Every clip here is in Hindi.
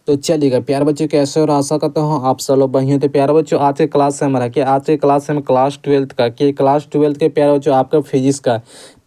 तो चलिएगा प्यारे बच्चों, कैसे और आशा करता हूँ आप सब लोग बढ़िया। तो प्यारे बच्चों, आज के क्लास से हमारा क्या, आज के क्लास से हम क्लास 12th का, कि क्लास 12th के प्यारे बच्चों आपका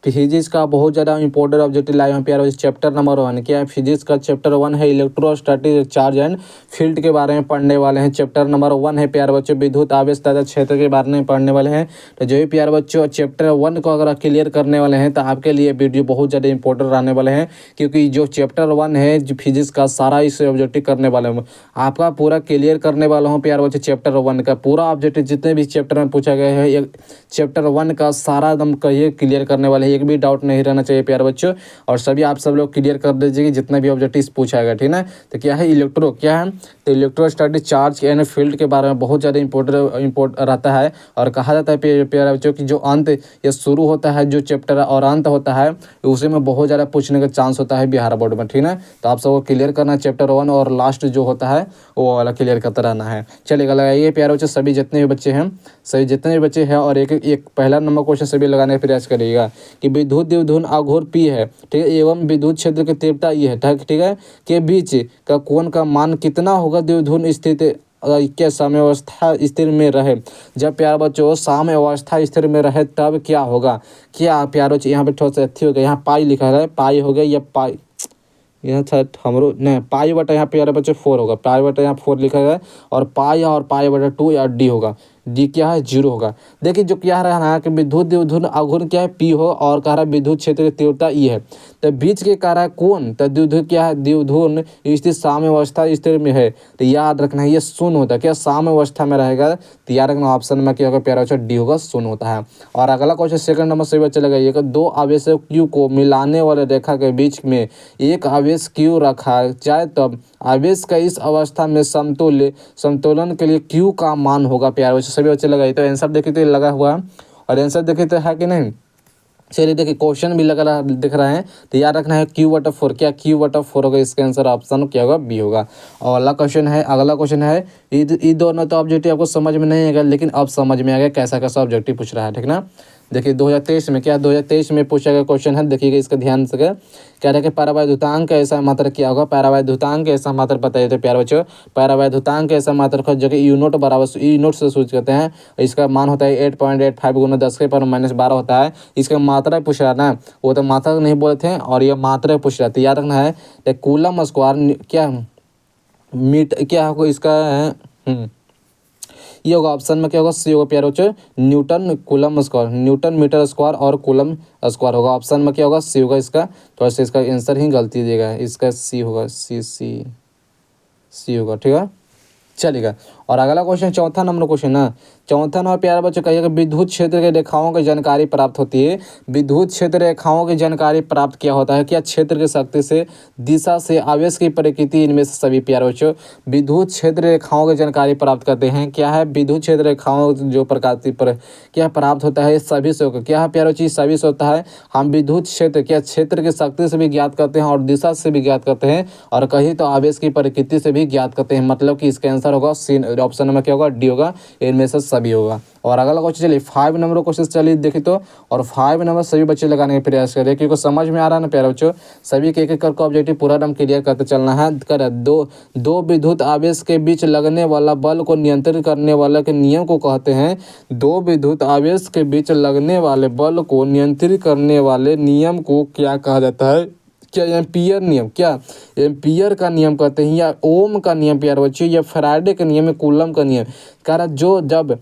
फिजिक्स का बहुत ज़्यादा इंपॉर्टेंट ऑब्जेक्टिव लाए हैं प्यारे बच्चों। चैप्टर नंबर 1 क्या है, फिजिक्स का चैप्टर 1 है, इलेक्ट्रोस्टैटिक चार्ज एंड फील्ड के बारे में पढ़ने वाले हैं। चैप्टर नंबर 1 है प्यारे बच्चों, विद्युत आवेश तथा क्षेत्र के बारे में पढ़ने वाले हैं। तो जो भी प्यारे बच्चों चैप्टर 1 को अगर क्लियर करने वाले हैं तो आपके लिए वीडियो बहुत ज़्यादा इंपॉर्टेंट रहने वाले हैं, क्योंकि जो चैप्टर 1 है जो फिजिक्स का सारा इस ऑब्जेक्टिव करने वाले हूँ, आपका पूरा क्लियर करने वाला हूँ प्यारे बच्चों। चैप्टर 1 का पूरा ऑब्जेक्टिव जितने भी चैप्टर में पूछा गया है, एक चैप्टर 1 का सारा एकदम कहिए क्लियर करने वाले हैं, एक भी डाउट नहीं रहना चाहिए प्यारे बच्चों। और सभी आप सब लोग क्लियर कर दीजिए जितना भी ऑब्जेक्टिव पूछा गया, ठीक है। तो क्या है क्या है, तो इलेक्ट्रोस्टैटिक चार्ज एंड फील्ड के बारे में बहुत ज़्यादा इंपोर्ट रहता है। और कहा जाता है प्यारे बच्चों कि जो अंत या शुरू होता है जो चैप्टर और अंत होता है, उसी में बहुत ज़्यादा पूछने का चांस होता है बिहार बोर्ड में, ठीक है। तो आप सबको क्लियर करना है चैप्टर 1, और लास्ट जो होता है वो वाला क्लियर करता रहना है। चलिएगा, लगाइए प्यारे बच्चों सभी जितने भी बच्चे हैं, सभी जितने भी बच्चे हैं, और एक पहला नंबर क्वेश्चन सभी लगाने का प्रयास करिएगा कि विद्युत द्विध्रुव आघूर्ण पी है, ठीक है, एवं विद्युत क्षेत्र की तीव्रता ये है, ठीक है, के बीच का कोण का मान कितना होगा द्विध्रुव स्थिति क्या साम्यावस्था स्थिर में रहे। जब प्यारे बच्चों साम्यावस्था स्थिर में रहे तब क्या होगा। क्या प्यारे बच्चों यहाँ पे थोड़ा सा अच्छी हो गया, यहाँ पाई लिखा है, पाई हो गया या पाई, यहाँ था हमरो नहीं, पाई बटा यहाँ प्यारे बच्चे 4 होगा, पाई बटा यहाँ 4 लिखा गया, और पाई बटा 2 या डी होगा, डी क्या है 0 होगा। देखिए जो क्या रहा है कि विद्युत द्विध्रुव आघूर्ण क्या है पी हो, और कह रहा है विद्युत क्षेत्र की तीव्रता ई है, तो बीच के कह रहा है कौन, तो द्विध्रुव क्या है, द्विध्रुव स्थिति साम्यावस्था स्थिर में है, तो याद रखना है ये शून्य होता है, क्या साम्यावस्था में रहेगा, तो याद रखना ऑप्शन में क्या होगा प्यारा बच्चा, डी होगा, शून्य होता है। और अगला क्वेश्चन सेकंड नंबर से बच्चा लगाइएगा, दो आवेश क्यू को मिलाने वाले रेखा के बीच में एक आवेश क्यू रखा जाए तब आवेश का इस अवस्था में समतोलन के लिए क्यू का मान होगा प्यारे बच्चे। सभी बच्चे लगाइए, तो आंसर देखिए तो लगा हुआ है, और आंसर देखिए तो है कि नहीं। चलिए देखिए क्वेश्चन भी लग रहा दिख रहा है, तो याद रखना है Q/4, क्या Q/4 होगा, इसका आंसर ऑप्शन क्या होगा, बी होगा। और अगला क्वेश्चन है ये दोनों तो ऑब्जेक्टिव आपको समझ में नहीं आएगा, लेकिन अब समझ में आ गया कैसा कैसा ऑब्जेक्टिव पूछ रहा है, ठीक ना। देखिए 2023 में क्या, 2023 में पूछा गया क्वेश्चन है, देखिएगा इसका ध्यान से। कह रहे हैं कि परावैद्युतांक ऐसा मात्रक क्या होगा, परावैद्युतांक ऐसा मात्रक बताइए। तो प्यारे बच्चों परावैद्युतांक ऐसा मात्रक जो कि U0 बराबर E0 से सूचित करते हैं, इसका मान होता है 8.85 गुना 10⁻12 होता है। इसका मात्रा पूछ रहा ना, वो तो मात्रक नहीं बोले थे, और ये मात्रा पूछ रहा था, याद रखना है कूलम स्क्वायर क्या मीट क्या होगा इसका है, ये होगा ऑप्शन में क्या होगा, सी होगा प्यारे बच्चों, newton coulomb square, newton metre square और कूलम स्क्वायर होगा, ऑप्शन में क्या होगा, सी होगा इसका। थोड़ा सा इसका आंसर ही गलती देगा, इसका सी होगा, सी होगा, ठीक है। चलेगा, और अगला क्वेश्चन चौथा नंबर क्वेश्चन ना, चौथा नंबर प्यारे बच्चों कहिएगा, विद्युत क्षेत्र के रेखाओं की जानकारी प्राप्त होती है। विद्युत क्षेत्र रेखाओं की जानकारी प्राप्त क्या होता है, क्या क्षेत्र की शक्ति से, दिशा से, आवेश की प्रकृति, इनमें से सभी प्यारे बच्चों विद्युत क्षेत्र रेखाओं की जानकारी प्राप्त करते हैं। क्या है, विद्युत क्षेत्र रेखाओं जो प्रकृति पर क्या प्राप्त होता है, सभी से होगा, क्या है प्यारे बच्चों, सभी से होता है। हम विद्युत क्षेत्र क्या क्षेत्र की शक्ति से भी ज्ञात करते हैं, और दिशा से भी ज्ञात करते हैं, और कहीं तो आवेश की प्रकृति से भी ज्ञात करते हैं, मतलब कि इसका आंसर होगा सी, ऑप्शन में क्या होगा, डी होगा, इनमें से सभी होगा। और अगला क्वेश्चन चलिए 5 नंबर क्वेश्चन चलिए देखिए तो, और 5 नंबर सभी बच्चे लगाने का प्रयास करें, क्योंकि समझ में आ रहा है ना प्यारे बच्चों, सभी के एक करके ऑब्जेक्टिव पूरा एकदम क्लियर करते चलना है। कर दो विद्युत आवेश के बीच लगने वाला बल को नियंत्रित करने वाला के नियम को कहते हैं। दो विद्युत आवेश के बीच लगने वाले बल को नियंत्रित करने वाले नियम को क्या कहा जाता है, क्या एम्पियर नियम, क्या एम्पियर का नियम कहते हैं, या ओम का नियम प्यारे बच्चों, या फैराडे का नियम, या कूलम का नियम। कारण जो जब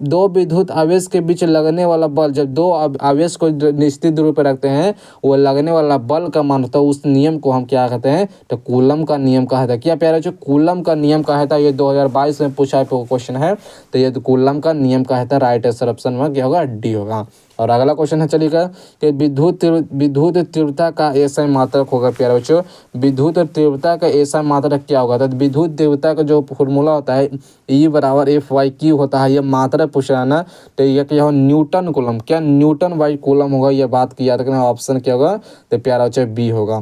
दो विद्युत आवेश के बीच लगने वाला बल, जब दो आवेश को निश्चित दूरी पर रखते हैं, वो लगने वाला बल का मान होता है, उस नियम को हम क्या कहते हैं, तो कूलम का नियम कहा था। क्या प्यारे बच्चों, कूलम का नियम कहा था, ये 2022 में पूछा क्वेश्चन है, तो ये कूलम का नियम कहा था, राइट आंसर ऑप्शन में क्या होगा, डी होगा। और अगला क्वेश्चन है चलिएगा कि विद्युत तीव्रता का ऐसा मात्रक होगा प्यारे बच्चों, विद्युत तीव्रता का ऐसा मात्रक क्या होगा, तो विद्युत तीव्रता का जो फॉर्मूला होता है E = F/Q होता है, ये मात्रक पूछ रहा है ना, तो ये क्या हो, न्यूटन कूलम, क्या न्यूटन बाई कूलम होगा, ये बात की याद रखना, ऑप्शन क्या होगा, तो प्यारा बच्चा बी होगा।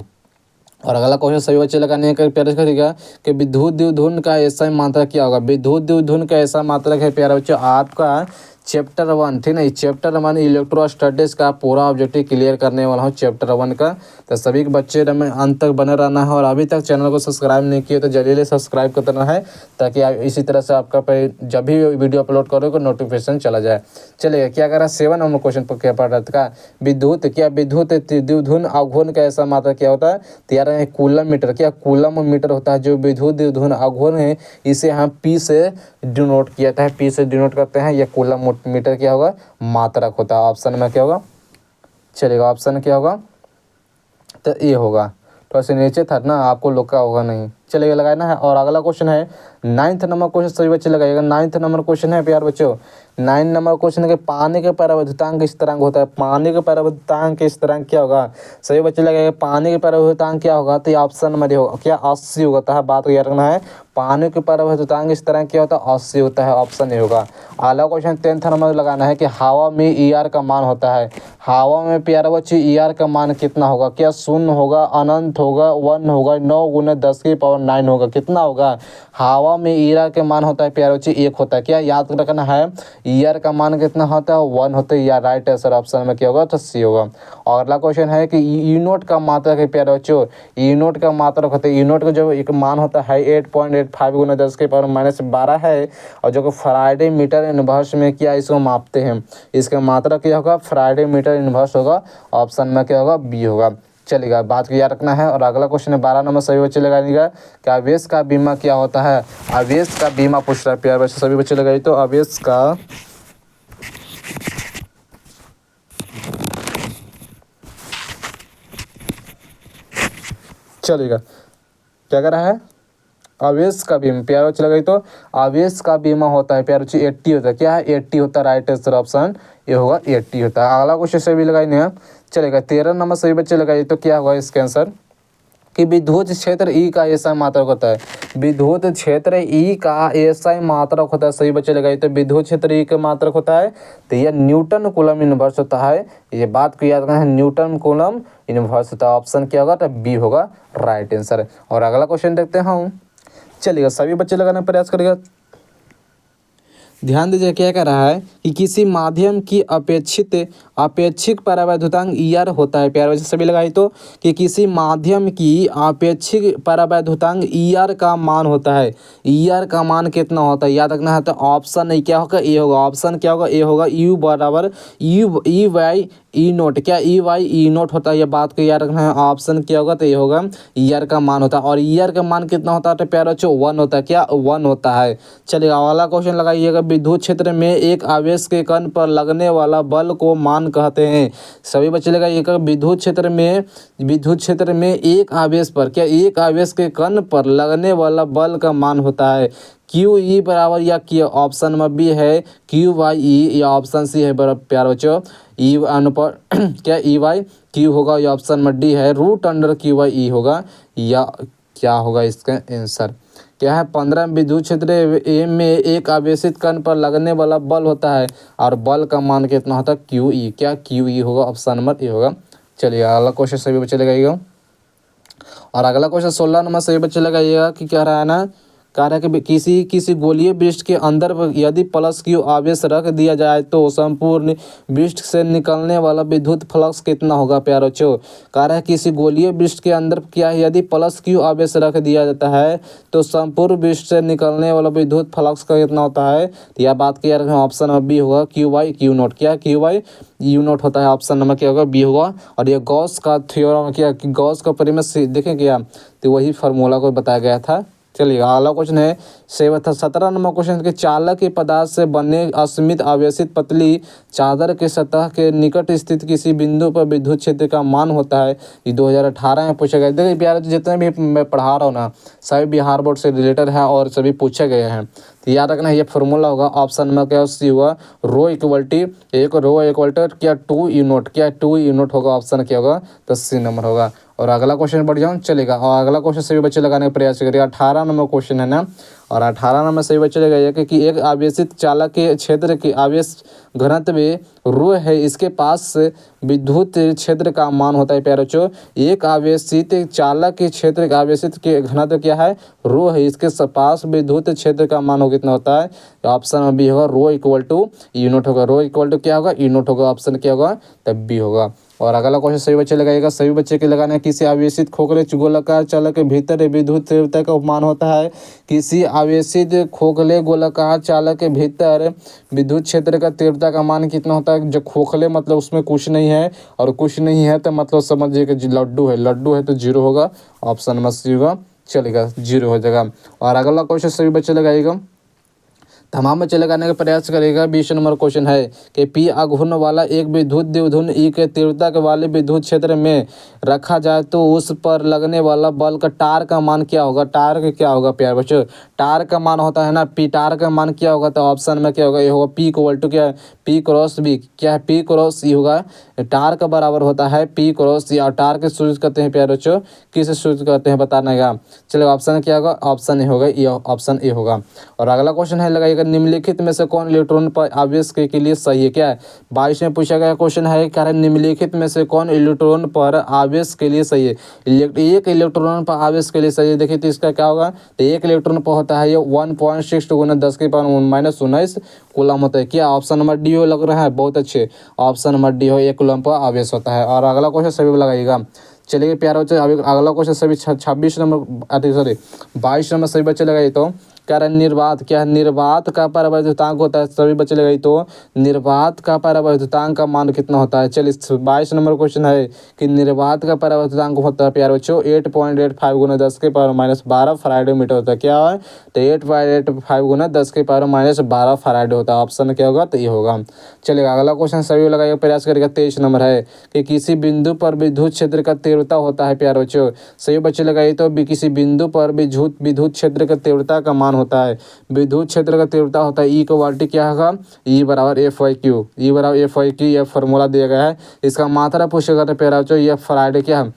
और अगला क्वेश्चन सभी बच्चे लगाने का प्यारे करेगा कि विद्युत द्विध्रुव का ऐसा मात्रक क्या होगा, विद्युत द्विध्रुव का ऐसा मात्रक है प्यारा बच्चों आपका चैप्टर 1, ठीक है, चैप्टर 1 इलेक्ट्रोस्टैटिक्स का पूरा ऑब्जेक्टिव क्लियर करने वाला हूँ चैप्टर 1 का। तो सभी के बच्चे में अंत तक बने रहना है, और अभी तक चैनल को सब्सक्राइब नहीं किए तो जल्दी सब्सक्राइब कर देना है, ताकि इसी तरह से आपका जब भी वीडियो अपलोड करोगे नोटिफिकेशन चला जाए। चलिए क्या कह रहा है 7 नंबर क्वेश्चन पर क्या पढ़ रहा था, विद्युत, क्या विद्युत द्विध्रुव आघूर्ण का ऐसा मात्रा क्या होता है, तो यार कूलम मीटर, क्या कूलम मीटर होता है जो विद्युत द्विध्रुव आघूर्ण है, इसे हम पी से डिनोट किया था, पी से डिनोट करते हैं। यह कूलम मीटर क्या होगा, मात्रक होता है। ऑप्शन में क्या होगा, चलेगा ऑप्शन क्या होगा, तो ये होगा। तो ऐसे नीचे था ना, आपको लोग का होगा नहीं, चलेगा लगाना है। और अगला क्वेश्चन है 9th नंबर क्वेश्चन, सभी बच्चे लगाइएगा। 9th नंबर क्वेश्चन है प्यार बच्चों, 9 नंबर क्वेश्चन है कि पानी के परावर्तितांक किस तरह होता है, पानी के परावर्तितांक किस तरह क्या होगा, सभी बच्चे लगाइएगा। पानी के परावर्तितांक क्या होगा, तो ऑप्शन में होगा क्या 80 होता है, बात को याद रखना है। पानी के परावर्तितांक इस तरह क्या होता है, 80 होता है, ऑप्शन ए होगा। अगला क्वेश्चन 10th नंबर लगाना है कि हवा में ER का मान होता है, हवा में प्यारे बच्चे ER का मान कितना होगा, क्या 0 होगा, अनंत होगा, 1 होगा, 9 गुना 10 की पावर 9 होगा, कितना होगा। हवा में ER का मान होता है प्यारे बच्चे 1 होता है, क्या याद रखना है, ER का मान कितना होता है, 1 होता है, या राइट आंसर ऑप्शन में क्या होगा, तो सी होगा। और अगला क्वेश्चन है कि यूनिट का मात्रक है प्यारे बच्चों, यूनिट का मात्रक होता है, यूनिट का जो एक मान होता है 8.85 गुना 10 के पावर -12 है, और जो कि फ्राइडे मीटर इनवर्स में क्या इसको मापते हैं, इसका मात्रक क्या होगा, फ्राइडे मीटर इनवर्स होगा, ऑप्शन में क्या होगा, बी होगा। चलेगा, बात को याद रखना है। और अगला क्वेश्चन है 12 नंबर, सभी बच्चे लगाइएगा कि आवेश का बीमा क्या होता है, आवेश का बीमा पूछ रहा है प्यार बच्चे, सभी बच्चे लगाइए। तो आवेश का चलेगा, क्या कर रहा है, आवेश का बीमा प्यार बच्चे लगाइए। तो आवेश का बीमा होता है प्यार बच्चे 80 होता है, क्या है 80 होता है, राइट आंसर ऑप्शन ये होगा 80 होता है। अगला क्वेश्चन सभी लगाइए, चलेगा 13 नंबर, सभी बच्चे लगाइए। तो क्या होगा इसका आंसर कि विद्युत क्षेत्र ई का ऐसा मात्रक होता है, विद्युत क्षेत्र ई का ऐसा मात्रक होता है, सही बच्चे लगाइए। तो विद्युत क्षेत्र ई का मात्रक होता है, तो यह न्यूटन कूलम इनवर्स होता है, ये बात को याद रखना है, न्यूटन कूलम इनवर्स होता है, ऑप्शन क्या होगा, तो बी होगा राइट आंसर। और अगला क्वेश्चन देखते हैं, चलिएगा सभी बच्चे लगाने का प्रयास करेगा। ध्यान दीजिए क्या कह रहा है कि किसी माध्यम की अपेक्षिक परावैद्युतांक ER होता है, प्यारे बच्चे सभी लगाई। तो कि किसी माध्यम की अपेक्षिक परावैद्युतांक ER का मान होता है, ER का मान कितना होता है, याद रखना है। तो ऑप्शन नहीं क्या होगा, ए होगा, ऑप्शन क्या होगा, ए होगा, U बराबर E/E0, क्या E/E0 होता है, ये बात को याद रखना है। ऑप्शन क्या होगा, तो ये होगा ER का मान होता है, और ER का मान कितना होता है, तो प्यारे बच्चों 1 होता है, क्या 1 होता है। चलिए अगला क्वेश्चन लगाइएगा, विद्युत क्षेत्र में एक आवेश के कण पर लगने वाला बल को मान कहते हैं, सभी बच्चे लगाइएगा। विद्युत क्षेत्र में एक आवेश पर, क्या एक आवेश के कण पर लगने वाला बल का मान होता है, QE बराबर, या क्या ऑप्शन में बी है QYE, या ऑप्शन सी है बराबर प्यारे बच्चों ई अनुपात क्या EY/Q होगा, या ऑप्शन में डी है √QYE होगा, या क्या होगा इसका आंसर, क्या है 15 विद्युत क्षेत्र ए में एक आवेशित कण पर लगने वाला बल होता है, और बल का मान कितना होता है, QE, क्या QE होगा, ऑप्शन नंबर ए होगा। चलिए अगला क्वेश्चन सभी बच्चे लगाइएगा। और अगला क्वेश्चन 16 नंबर सभी बच्चे लगाइएगा कि क्या रहा है ना, कह रहा है कि किसी गोलीय पृष्ठ के अंदर यदि प्लस Q आवेश रख दिया जाए तो संपूर्ण पृष्ठ से निकलने वाला विद्युत फ्लक्स कितना होगा, प्यारे बच्चों। कह रहा है किसी गोलीय पृष्ठ के अंदर क्या है, यदि प्लस Q आवेश रख दिया जाता है तो संपूर्ण पृष्ठ से निकलने वाला विद्युत फ्लक्स का कितना होता है, तो यह बात किया रखें, ऑप्शन में बी होगा QY/Q0, क्या QY/U0 होता है, ऑप्शन नंबर क्या होगा, बी होगा। और ये गॉस का थ्योरम, क्या गॉस का परिमेय देखें क्या, तो वही फार्मूला को बताया गया था। चलिए अगला क्वेश्चन है 17 नंबर क्वेश्चन के चालक के पदार्थ से बने असीमित आवेशित पतली चादर के सतह के निकट स्थित किसी बिंदु पर विद्युत क्षेत्र का मान होता है, ये 2018 में पूछा गया। देखिए प्यारे जितने भी मैं पढ़ा रहा हूँ ना, सभी बिहार बोर्ड से रिलेटेड है और सभी पूछे गए हैं, तो याद रखना ये फार्मूला होगा, ऑप्शन में क्या सी हुआ रो क्या 2E0, क्या 2E0 होगा, ऑप्शन क्या होगा, तो सी नंबर होगा। और अगला क्वेश्चन बढ़ जाऊँ, चलेगा। और अगला क्वेश्चन सभी बच्चे लगाने का प्रयास करिए। 18 नंबर क्वेश्चन है ना, और 18 नंबर सही बच्चे लगेगा कि एक आवेशित चालक के क्षेत्र की आवेश घनत्व रो है, इसके पास विद्युत क्षेत्र का मान होता है। प्यारे बच्चों, एक आवेशित चालक के क्षेत्र का आवेशित के घनत्व क्या है, रो है, इसके पास विद्युत क्षेत्र का मान हो कितना होता है। ऑप्शन में बी होगा, rho equal to you note होगा। रो इक्वल टू क्या होगा, यू नोट होगा। ऑप्शन क्या होगा, तब बी होगा। और अगला क्वेश्चन सभी बच्चे लगाएगा, सभी बच्चे के लगाना है। किसी आवेशित खोखले गोलाकार चालक के भीतर विद्युत तीव्रता का मान होता है। किसी आवेशित खोखले गोलाकार चालक के भीतर विद्युत क्षेत्र का तीव्रता का मान कितना होता है। जो खोखले मतलब उसमें कुछ नहीं है, और कुछ नहीं है तो मतलब समझिए कि लड्डू है, लड्डू है तो जीरो होगा। ऑप्शन नंबर सी होगा, चलेगा, जीरो हो जाएगा। और अगला क्वेश्चन सभी बच्चे लगाएगा, तमाम बच्चे लगाने का प्रयास करेगा। 20 नंबर क्वेश्चन है कि पी आघूर्ण वाला एक विद्युत द्विध्रुव ई के तीव्रता के वाले विद्युत क्षेत्र में रखा जाए तो उस पर लगने वाला बल का टार का मान क्या होगा। टार का क्या होगा प्यारे बच्चों, टार का मान होता है ना पी, टार का मान क्या होगा, तो ऑप्शन में क्या होगा, ये होगा पी इक्वल टू क्या है, पी क्रॉस बी। क्या है, पी क्रॉस ई होगा। टार का बराबर होता है पी क्रॉस ई। और टार के सूचित करते हैं प्यारे बच्चों, किसे सूचित करते हैं बताना है। चलिए ऑप्शन क्या होगा, ऑप्शन ए होगा, ये ऑप्शन ए होगा। और अगला क्वेश्चन है लगाइएगा, निम्नलिखित में से कौन इलेक्ट्रॉन पर आवेश के लिए सही है। क्या है, 22 में पूछा गया क्वेश्चन है, कारण निम्नलिखित में से कौन इलेक्ट्रॉन पर आवेश के लिए सही है। एक इलेक्ट्रॉन पर आवेश के लिए सही है। देखिए तो इसका क्या होगा, तो एक इलेक्ट्रॉन पर होता है ये 1.6 गुना 10⁻⁻⁻⁰ कूलम होता है। क्या ऑप्शन नंबर डी हो लग रहा है, बहुत अच्छे। ऑप्शन नंबर डी हो, एक कूलम पर आवेश होता है। और अगला क्वेश्चन सभी लगाइएगा। चलिए प्यारे बच्चे, अभी अगला क्वेश्चन सभी 26 नंबर, सॉरी 22 नंबर सभी बच्चे लगाइए। तो क्या है, निर्वात। क्या है, निर्वात का परावैद्युतांक होता है। सभी बच्चे लगाइए तो निर्वात का परावैद्युतांक का मान कितना होता है। चलिए 22 नंबर क्वेश्चन है कि निर्वात का परावैद्युतांक होता है प्यारे बच्चों 8.85 गुना 10⁻⁻12 फराड मीटर होता है। क्या है, तो 8.85 गुना 10⁻⁻12 फराड होता है। ऑप्शन क्या होगा, तो ये होगा। चलिएगा अगला क्वेश्चन सभी लगाइए, प्रयास करेगा। 23 नंबर है कि किसी बिंदु पर विद्युत क्षेत्र का तीव्रता होता है। प्यारे बच्चों सभी बच्चे लगाइए तो किसी बिंदु पर विद्युत क्षेत्र का तीव्रता का मान होता है। विद्युत क्षेत्र का तीव्रता होता है ई को वाल्टी क्या होगा, ई बराबर एफ वाई क्यू। ई बराबर एफ वाई क्यू, यह फॉर्मूला दिया गया है। इसका मात्रा पूछेगा तो प्यारे बच्चों यह फराड क्या है,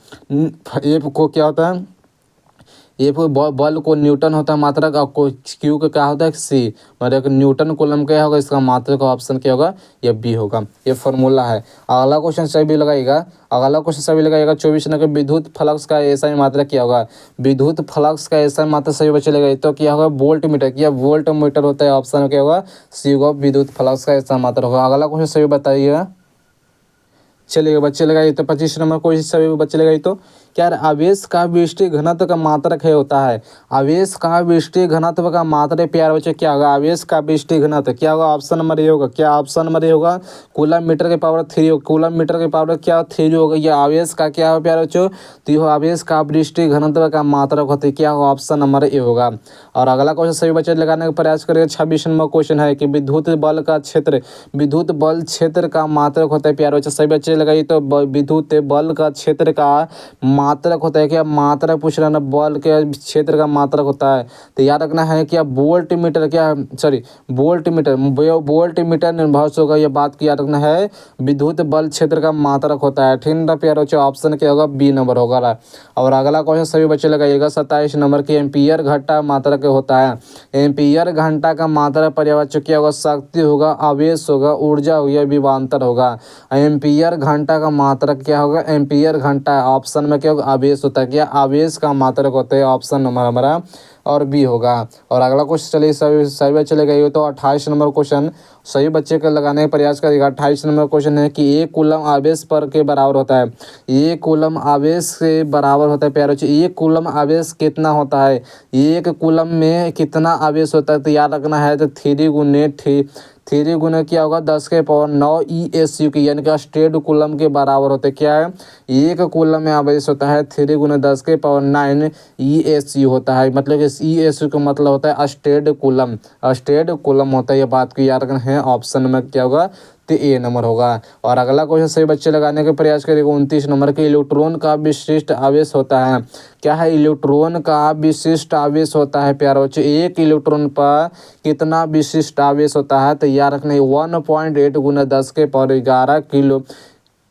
एफ को क्या होता है, एफ बल को न्यूटन होता है मात्रा का, क्यू का क्या होता है सी, मतलब न्यूटन कूलम क्या होगा, इसका मात्रा का ऑप्शन क्या होगा, ये बी होगा। ये फॉर्मूला है। अगला क्वेश्चन सभी लगाएगा, अगला क्वेश्चन सभी लगाएगा 24 नंबर, विद्युत फ्लक्स का ऐसा मात्रा क्या होगा। विद्युत फ्लक्स का ऐसा मात्रा सभी बच्चे लगाए तो क्या होगा, वोल्ट मीटर। क्या वोल्ट मीटर होता है, ऑप्शन क्या होगा, सी होगा, विद्युत फ्लक्स का ऐसा मात्रा होगा। अगला क्वेश्चन सभी बताइएगा। चलिए बच्चे लगाइए तो 25 नंबर क्वेश्चन सभी बच्चे लगाइए तो क्या आवेश का विष्टि घनत्व का मात्रक है होता है। आवेश का विष्टि घनत्व का मात्रक प्यारे बच्चे क्या होगा, आवेश का विष्टि घनत्व क्या होगा, ऑप्शन नंबर ए होगा। क्या ऑप्शन नंबर ए होगा, कूलम मीटर के पावर 3 होगा। कूलम मीटर के पावर क्या 3 होगा। ये आवेश का क्या है प्यारे बच्चों, तो यह आवेश का विष्टि घनत्व का मात्रक होता है। क्या होगा, ऑप्शन नंबर ए होगा। और अगला क्वेश्चन सभी बच्चे लगाने का प्रयास करेंगे। 26 नंबर क्वेश्चन है कि विद्युत बल का क्षेत्र, विद्युत बल क्षेत्र का मात्रक होता है। प्यारे बच्चे सभी बच्चे लगाइए तो विद्युत बल का क्षेत्र का मात्रक होता है। क्या मात्रक पूछ रहा है ना, बल के क्षेत्र का मात्रक होता है। तो याद रखना है क्या वोल्ट मीटर, क्या sorry volt meter, volt meter निर्भर होगा, ये बात की याद रखना है। विद्युत बल क्षेत्र का मात्रक होता है। ठीक है प्यारे बच्चों, ऑप्शन क्या होगा, बी नंबर होगा। और अगला क्वेश्चन सभी बच्चे लगाइएगा 27 नंबर की एम्पियर घंटा मात्रक होता है। एम्पियर घंटा का मात्रक पर्यावाची क्या होगा, शक्ति होगा, आवेश होगा, ऊर्जा होगी या विभवांतर होगा। एम्पियर घंटा का मात्रक क्या होगा, एम्पियर घंटा। ऑप्शन में क्या होगा, आवेश होता है। क्या आवेश का मात्रक होता है, ऑप्शन नंबर हमारा और बी होगा। और अगला क्वेश्चन चलिए सभी बच्चे लगाइए तो 28 नंबर क्वेश्चन सभी बच्चे का लगाने का प्रयास करेगा। 28 नंबर क्वेश्चन है कि एक कूलम आवेश पर के बराबर होता है। एक कूलम आवेश के बराबर होता है प्यारे बच्चों। एक कूलम आवेश कितना होता है, एक कूलम में कितना आवेश होता है, तो याद रखना है तो 3 गुना क्या होगा 10⁻9 ESU की, यानी कि स्टेड कूलम के बराबर होते हैं। क्या है, एक कूलम में आवेश होता है 3 गुना 10⁻9 ESU होता है। मतलब कि ESU का मतलब होता है स्टेड कूलम, स्टेड कूलम होता है। ये बात को याद रखना है। ऑप्शन में क्या होगा, तो ए नंबर होगा। और अगला क्वेश्चन सभी बच्चे लगाने का प्रयास करेगा 29 नंबर के इलेक्ट्रॉन का विशिष्ट आवेश होता है। क्या है, इलेक्ट्रॉन का विशिष्ट आवेश होता है प्यारे बच्चों। एक इलेक्ट्रॉन पर कितना विशिष्ट आवेश होता है, तो याद रखना 1.8 गुना 10⁻11 किलो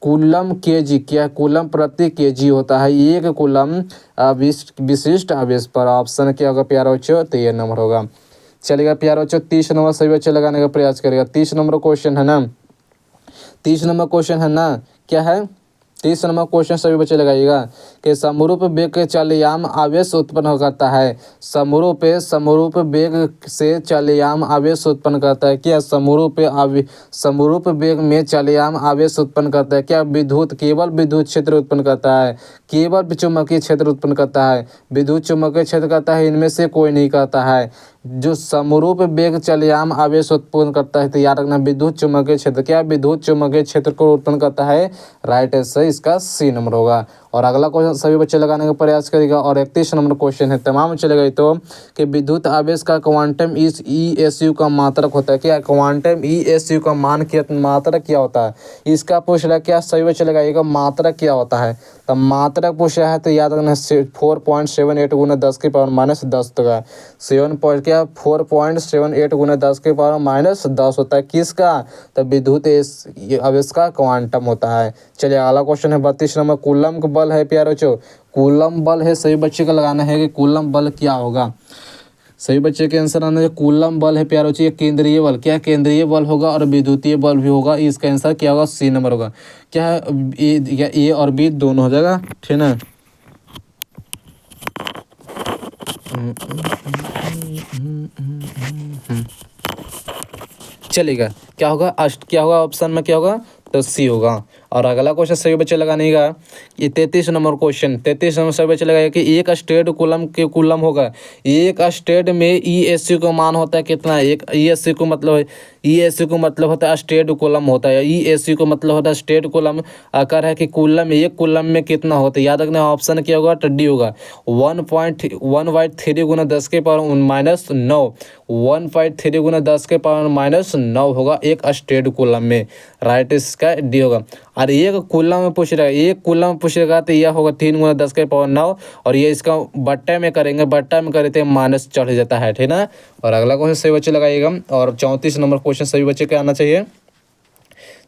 कूलम केजी, क्या कूलम प्रति केजी होता है, एक कूलम विशिष्ट आवेश पर। ऑप्शन क्या होगा प्यारे बच्चों, तो ये नंबर होगा। चलिएगा प्यारे बच्चों 30 नंबर सभी बच्चे लगाने का प्रयास करेगा। 30 नंबर क्वेश्चन है ना, 30 नंबर क्वेश्चन है ना, क्या है 30 नंबर क्वेश्चन सभी बच्चे लगाइएगा कि समरूप वेग के चालयान आवेश उत्पन्न करता है। समरूप वेग से चालयान आवेश उत्पन्न करता है। क्या समरूप वेग में चालयान आवेश उत्पन्न करता है। क्या केवल विद्युत क्षेत्र उत्पन्न करता है, केवल चुंबकीय क्षेत्र उत्पन्न करता है, विद्युत चुंबकीय क्षेत्र करता है, इनमें से कोई नहीं करता है। जो समरूप वेग चालयान आवेश उत्पन्न करता है, तो याद रखना विद्युत चुंबकीय क्षेत्र, क्या विद्युत चुंबकीय क्षेत्र को उत्पन्न करता है, राइट आंसर इसका सी नंबर होगा। और अगला क्वेश्चन सभी बच्चे लगाने का प्रयास करेगा। और 31 नंबर क्वेश्चन है, तमाम बच्चे लगाए तो कि विद्युत आवेश का क्वांटम इस ESU का मात्रक होता है। क्या क्वांटम ESU का मान क्या मात्रक क्या होता है, इसका पूछ रहा है। क्या सभी बच्चे लगाइएगा मात्रक क्या होता है, तो मात्रक पूछ रहा है तो याद रखना 4.78 गुना 10 की पावर माइनस 10 होगा। 4.78 गुना 10 की पावर माइनस 10 होता है, किसका, तो विद्युत आवेश का क्वांटम होता है। चलिए अगला क्वेश्चन है 32 नंबर, कूलम बल है प्यारे बच्चों, कूलम बल है, सभी बच्चे का लगाना है कि कूलम बल क्या होगा। सभी बच्चे के आंसर आना है कूलम बल है प्यारे बच्चे, केंद्रीय बल, क्या केंद्रीय बल होगा और विद्युतीय बल भी होगा। इसका आंसर क्या होगा, सी नंबर होगा। क्या है ए और बी दोनों हो जाएगा, ठीक ना। चलेगा, क्या होगा क्या होगा ऑप्शन में, क्या होगा, तो सी होगा। और अगला क्वेश्चन सभी बच्चे लगाने का, ये 33 नंबर क्वेश्चन, 33 नंबर सभी बच्चे लगाएगा कि एक स्टेट कूलम के कूलम होगा, एक स्टेट में ESU का मान होता है कितना, एक ESU को मतलब होता है स्टेट कूलम होता है, ESU को मतलब होता है स्टेट कूलम। आकर है कि कूलम, एक कूलम में कितना होता है, याद रखना ऑप्शन क्या होगा, डी होगा। 1.3 गुना 10 के पावर माइनस 9, 1.3 गुना 10 के पावर माइनस 9 होगा एक स्टेट कूलम में, राइट इसका डी होगा। और एक कूलम में पूछ रहा है, एक कूलम में पूछेगा तो यह होगा 3 गुना 10 के पावर 9, और ये इसका बट्टा में करेंगे, बट्टा में करते माइनस चढ़ जाता है, ठीक ना। और अगला क्वेश्चन सभी बच्चे लगाइएगा। और 34 नंबर क्वेश्चन सभी बच्चे के आना चाहिए,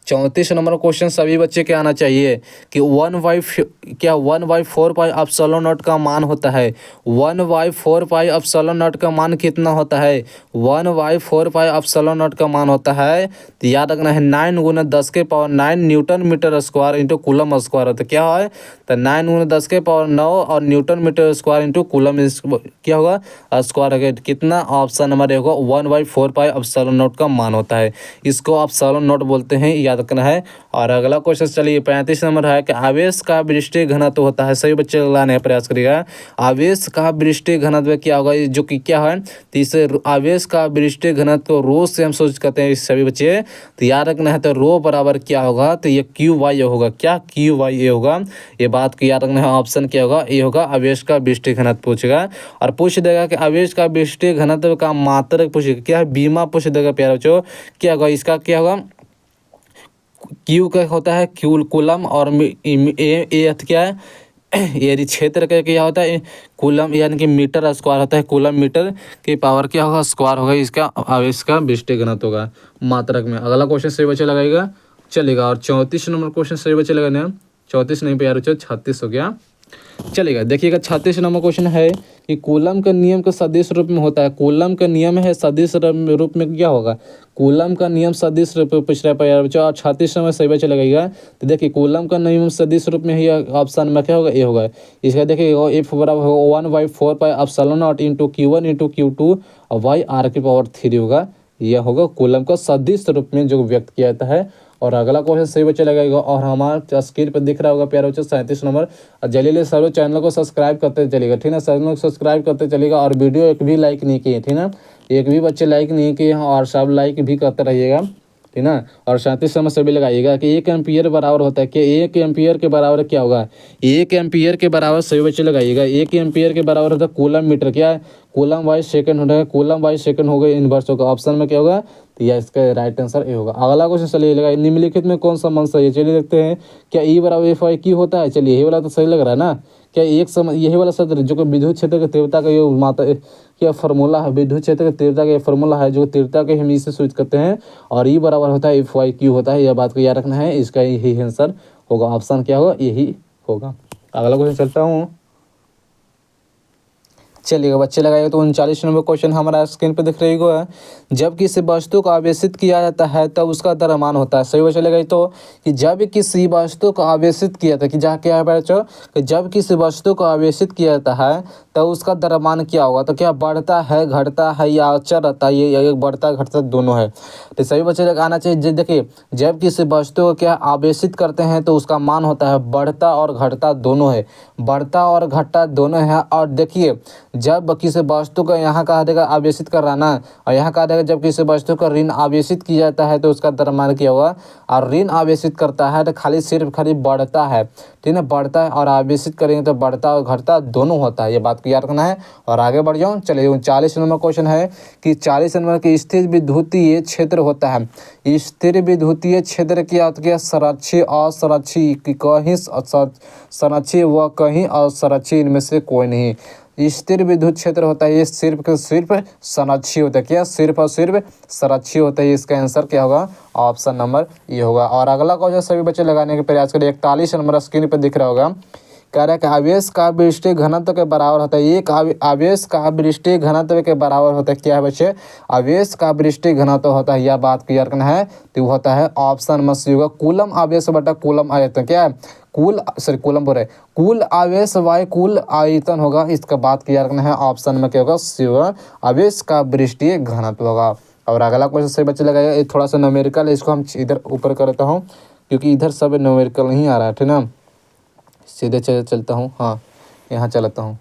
34 नंबर क्वेश्चन सभी बच्चे के आना चाहिए कि 1/4 पाई एप्सिलॉन नॉट का मान होता है, 1/4 पाई एप्सिलॉन नॉट का मान कितना होता है, 1/4 पाई एप्सिलॉन नॉट का मान होता है, तो याद रखना है 9 गुना 10 के power 9 newton metre square into coulomb square होता है। क्या है, तो 9 गुना 10 के पावर 9 और newton metre square into coulomb क्या होगा, स्क्वायर होगा, कितना, ऑप्शन नंबर होगा 1/4 पाई एप्सिलॉन नॉट का मान होता है, इसको एप्सिलॉन नॉट बोलते हैं, याद रखना है। और अगला क्वेश्चन चलिए 35 नंबर है कि आवेश का वृष्टि घनत्व होता है, सभी बच्चे लाने का प्रयास करिएगा। आवेश का वृष्टि घनत्व क्या होगा, जो कि क्या है, तो इसे आवेश का वृष्टि घनत्व रो से हम सोच करते हैं सभी बच्चे, तो याद रखना है, तो रो बराबर क्या होगा, तो ये QY होगा, क्या QY होगा, ये बात को याद रखना है। ऑप्शन क्या होगा, ये होगा आवेश का वृष्टि घनत्व पूछेगा। और पूछ देगा कि आवेश का वृष्टि घनत्व का मात्रक पूछेगा, क्या है, बीमा पूछ देगा प्यारे बच्चों, क्या होगा, इसका क्या होगा, क्यू का होता है कूलम, और ए क्या है, यदि क्षेत्र का क्या होता है, कूलम यानी कि मीटर स्क्वायर होता है, कूलम मीटर की पावर क्या होगा, स्क्वायर होगा, इसका आवेश का वृष्टि घनत्व होगा मात्रक में। अगला क्वेश्चन सही बच्चे लगाएगा, चलेगा। और 34 नंबर क्वेश्चन सही बच्चे लगाने हैं, 34 नहीं पे यार, 36 हो गया, चलेगा। देखिएगा 36 नंबर क्वेश्चन है कि कूलम का नियम का सदिश रूप में होता है, कूलम का नियम है सदिश रूप में क्या होगा, कूलम का नियम सदिश रूप में पूछ रहा है बच्चों। और 36 नंबर सही बच्चे लगेगा, तो देखिए कूलम का नियम सदिश रूप में ही ऑप्शन में क्या होगा, ए होगा। इसका देखिए एफ बराबर होगा 1/4 pi epsilon not into Q1 into Q2 और y r⁴ होगा, यह होगा कूलम का सदिश रूप में जो व्यक्त किया जाता है। और अगला क्वेश्चन सही बच्चे लगेगा। और हमारा स्क्रीन पर दिख रहा होगा प्यारे बच्चों 37 नंबर, जल्दी सर चैनल को सब्सक्राइब करते चलेगा, ठीक है, चैनल को सब्सक्राइब करते चलेगा। और वीडियो एक भी लाइक नहीं किए, ठीक है, एक भी बच्चे लाइक नहीं किए हैं, और सब लाइक भी करते रहिएगा, ठीक ना। और 37 नंबर सभी लगाइएगा कि 1 एम्पियर बराबर होता है, कि 1 एम्पियर के बराबर क्या होगा, 1 एम्पियर के बराबर सभी बच्चे लगाइएगा, 1 एम्पियर के बराबर होता है कूलम मीटर, क्या है, कूलम बाई सेकंड होता है, कूलम बाई सेकंड हो गए इन्वर्स होगा, ऑप्शन में क्या होगा, तो यह इसका राइट आंसर ए होगा। अगला क्वेश्चन चलिए लगा, निम्नलिखित में कौन सा मान सही है, चलिए देखते हैं। क्या E बराबर FI Q होता है, चलिए यही वाला तो सही लग रहा है ना। क्या एक समय यही वाला शब्द जो कि विद्युत क्षेत्र के तीव्रता का ये मात्रा क्या फार्मूला है, विद्युत क्षेत्र के तीव्रता का ये फार्मूला है, जो तीव्रता के हम इसे सूचित करते हैं। और E बराबर होता है FY Q होता है, यह बात को याद रखना है, इसका यही आंसर होगा। ऑप्शन क्या होगा, यही होगा। अगला क्वेश्चन चलता हूँ। चलिएगा बच्चे लगाइए तो 39 नंबर क्वेश्चन हमारा स्क्रीन पे दिख रही है। जब किसी वस्तु को आवेशित किया जाता है तब उसका द्रव्यमान होता है। सही बच्चे लगाइए तो कि जब किसी वस्तु को आवेशित किया था कि जहाँ क्या है बच्चों कि जब किसी वस्तु को आवेशित किया जाता है तब उसका द्रव्यमान क्या होगा। तो क्या बढ़ता है, घटता है या अचर रहता है, ये बढ़ता घटता दोनों है। तो सही बच्चे लग आना चाहिए। देखिए जब किसी वस्तु को क्या आवेशित करते हैं तो उसका मान होता है बढ़ता और घटता दोनों है, बढ़ता और घटता दोनों है। और देखिए जब किसी वस्तु को यहाँ कहा देगा आवेशित कर रहा ना, और यहाँ कहा देगा जब किसी वस्तु को ऋण आवेशित किया जाता है तो उसका द्रव्यमान क्या होगा। और ऋण आवेशित करता है तो खाली बढ़ता है, ठीक है, बढ़ता है। और आवेशित करेंगे तो बढ़ता और घटता दोनों होता है, ये बात को याद रखना है। और आगे बढ़ जाऊँ। चलिए 39 नंबर क्वेश्चन है कि 40 नंबर की स्थिर विद्युतीय क्षेत्र होता है। स्थिर विद्युतीय क्षेत्र क्या होता है, संरक्षित असंरक्षित, कहीं संरक्षित व कहीं असंरक्षित, इनमें से कोई नहीं। स्थिर विद्युत क्षेत्र होता है ये सिर्फ संरक्षित होता है। क्या, सिर्फ और सिर्फ संरक्षित होता है। इसका आंसर क्या होगा, ऑप्शन नंबर ये होगा। और अगला क्वेश्चन सभी बच्चे लगाने के प्रयास करें। 41 नंबर स्क्रीन पर दिख रहा होगा। कह रहा है कि आवेश का विशिष्ट घनत्व के बराबर होता है। एक आवेश का विशिष्ट घनत्व के बराबर होता है। क्या है बच्चे, आवेश का विशिष्ट घनत्व होता है। यह बात क्लियर करना है तो होता है ऑप्शन नंबर सी होगा, कूलम आवेश बटा कूलम आयतन। क्या है, कूलम बोल रहे, कुल आवेश वाई कुल आयतन होगा। इसका बात क्लियर करना है, ऑप्शन में क्या होगा, सी होगा, आवेश का विशिष्ट घनत्व होगा। और अगला क्वेश्चन सही बच्चे लगाएगा। ये थोड़ा सा न्यूमेरिकल है, इसको हम इधर ऊपर करता हूँ क्योंकि इधर सब न्यूमेरिकल नहीं आ रहा है, ठीक ना। सीधे चलता हूँ, हाँ यहाँ चलता हूँ।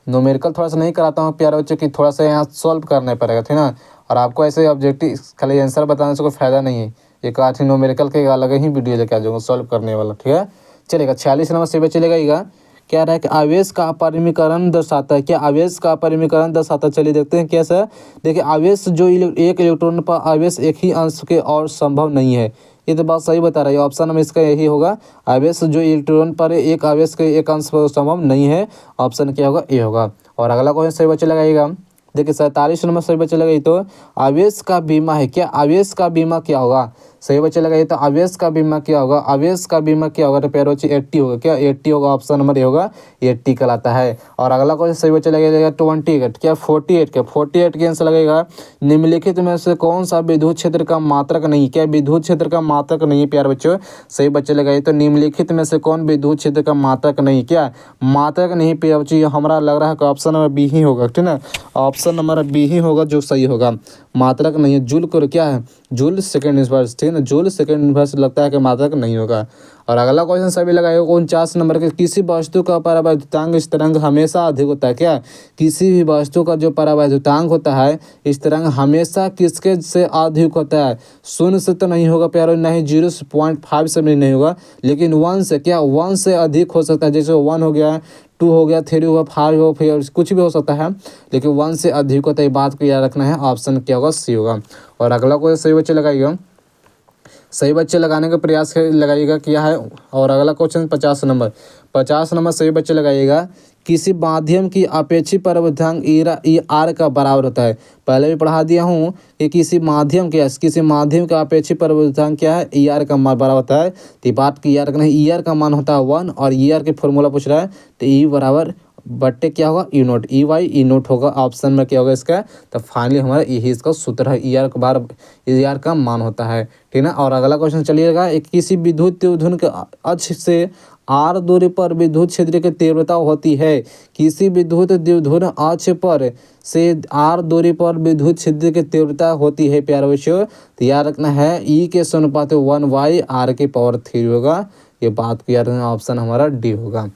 न्यूमेरिकल थोड़ा सा नहीं कराता हूँ प्यारे बच्चों की, थोड़ा सा यहाँ सॉल्व करने पड़ेगा, ठीक ना। और आपको ऐसे ऑब्जेक्टिव खाली आंसर बताने से कोई फायदा नहीं है। एक आठ न्यूमेरिकल के अलग ही वीडियो लेके आ जाऊँगा सॉल्व करने वाला, ठीक है। चलेगा 46 नंबर से बच्चे लगाइएगा। क्या रहा है कि आवेश का अपरिमीकरण दर्शाता है। क्या आवेश का अपरिमीकरण दर्शाता है, चलिए देखते हैं कैसा। देखिए आवेश जो एक इलेक्ट्रॉन पर आवेश एक ही अंश के और संभव नहीं है। ये तो बात सही बता रही है, ऑप्शन में इसका यही होगा। आवेश जो इलेक्ट्रॉन पर एक आवेश के एक अंश पर संभव नहीं है, ऑप्शन क्या होगा, ये होगा। और अगला क्वेश्चन सही बच्चे लगाइएगा। देखिए 47 नंबर सही बच्चे लगाइए तो आवेश का बीमा है। क्या आवेश का बीमा क्या होगा, सही बच्चे लगाइए तो आवेश का बीमा क्या होगा, आवेश का बीमा क्या होगा, तो प्यारे बच्चे 80 होगा। क्या 80 होगा, ऑप्शन नंबर ये होगा, 80 कहलाता है। और अगला क्वेश्चन सही बच्चे लगेगा 28, क्या 48 के आंसर लगेगा। निम्नलिखित में से कौन सा विद्युत क्षेत्र का मात्रक नहीं। क्या विद्युत क्षेत्र का मात्रक नहीं, प्यारे बच्चों सही बच्चे लगाइए तो निम्नलिखित में से कौन विद्युत क्षेत्र का मात्रक नहीं। क्या मात्रक नहीं, प्यारे बच्चे हमारा लग रहा है कि ऑप्शन नंबर बी ही होगा, ठीक ना। ऑप्शन नंबर बी ही होगा जो सही होगा, मात्रक नहीं है। जूल को क्या है, जूल सेकंड इनवर्स, ठीक है ना, जूल सेकंड इनवर्स लगता है कि मात्रक नहीं होगा। और अगला क्वेश्चन सभी लगाएगा 49 नंबर के, किसी वस्तु का परावैद्युतांक स्थिरांक हमेशा अधिक होता है। क्या किसी भी वस्तु का जो परावैद्युतांक होता है स्थिरांक हमेशा किसके से अधिक होता है, 0 से तो नहीं होगा प्यारो, नहीं 0.5 से भी नहीं होगा, लेकिन 1 से, क्या 1 से अधिक हो सकता है। जैसे 1 हो गया, 2 हो गया, 3 होगा, 5 हो, फिर कुछ भी हो सकता है, लेकिन 1 से अधिक होता है। बात को याद रखना है, ऑप्शन क्या होगा, सी होगा। और अगला क्वेश्चन सही बच्चे लगाइएगा, सही बच्चे लगाने का प्रयास लगाइएगा क्या है। और अगला क्वेश्चन 50 नंबर सही बच्चे लगाइएगा। किसी माध्यम की अपेक्षित परावैद्युतांक ई आर का बराबर होता है। पहले भी पढ़ा दिया हूँ कि किसी माध्यम का अपेक्षित परावैद्युतांक क्या है, ई आर का बराबर होता है। तो बात की याद रखना है, ई आर का मान होता है 1, और ई आर की फॉर्मूला पूछ रहा है तो ई बराबर बट्टे क्या होगा, ई नोट, ई वाई ई नोट होगा। ऑप्शन में क्या होगा इसका, तो फाइनली हमारा यही इसका सूत्र है, ई आर का बार ई आर का मान होता है, ठीक ना। और अगला क्वेश्चन चलिएगा। किसी विद्युत द्विध्रुव के अक्ष से आर दूरी पर विद्युत क्षेत्र की तीव्रता होती है। किसी विद्युत द्विध्रुव अक्ष पर से आर दूरी पर विद्युत क्षेत्र की तीव्रता होती है प्यारे बच्चों, तो याद रखना है ई के समानुपाती 1/r⁴ होगा। ये बात को याद रखना, ऑप्शन हमारा डी होगा,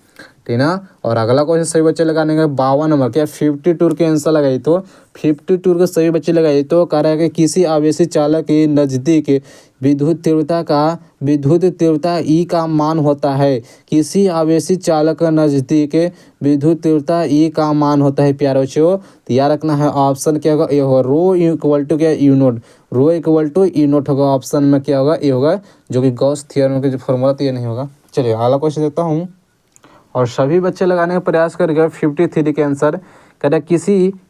ठीक ना। और अगला क्वेश्चन सही बच्चे लगाने का 52 नंबर, क्या 52 के आंसर लगाई तो 52 के सही बच्चे लगाई तो कह रहा है कि किसी आवेशी चालक के नज़दीक विद्युत तीव्रता ई का मान होता है। किसी आवेशी चालक के नज़दीक विद्युत तीव्रता ई का मान होता है प्यारे बच्चों, तो याद रखना है ऑप्शन क्या होगा, ये होगा रो इक्वल टू क्या U naught, rho equal to E naught होगा। ऑप्शन में क्या होगा, ये होगा, जो कि गॉस थ्योरम का जो फॉर्मूला तो ये नहीं होगा। चलिए अगला क्वेश्चन देखता हूँ। और सभी बच्चे लगाने का प्रयास करेंगे। 53 के आंसर कह रहे